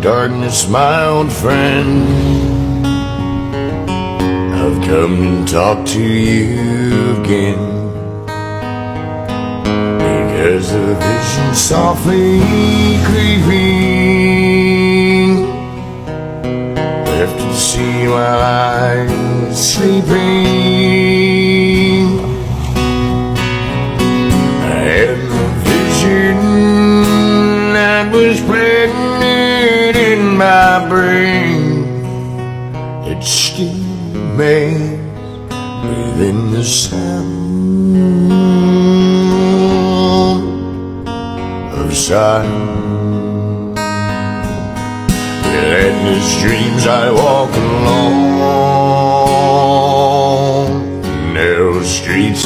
darkness, my old friend, I've come to talk to you again, because the vision softly creeping left to see while I was sleeping. I had a vision that was pregnant in my brain. It still remains within the sound of silence. With endless dreams I walk along narrow streets.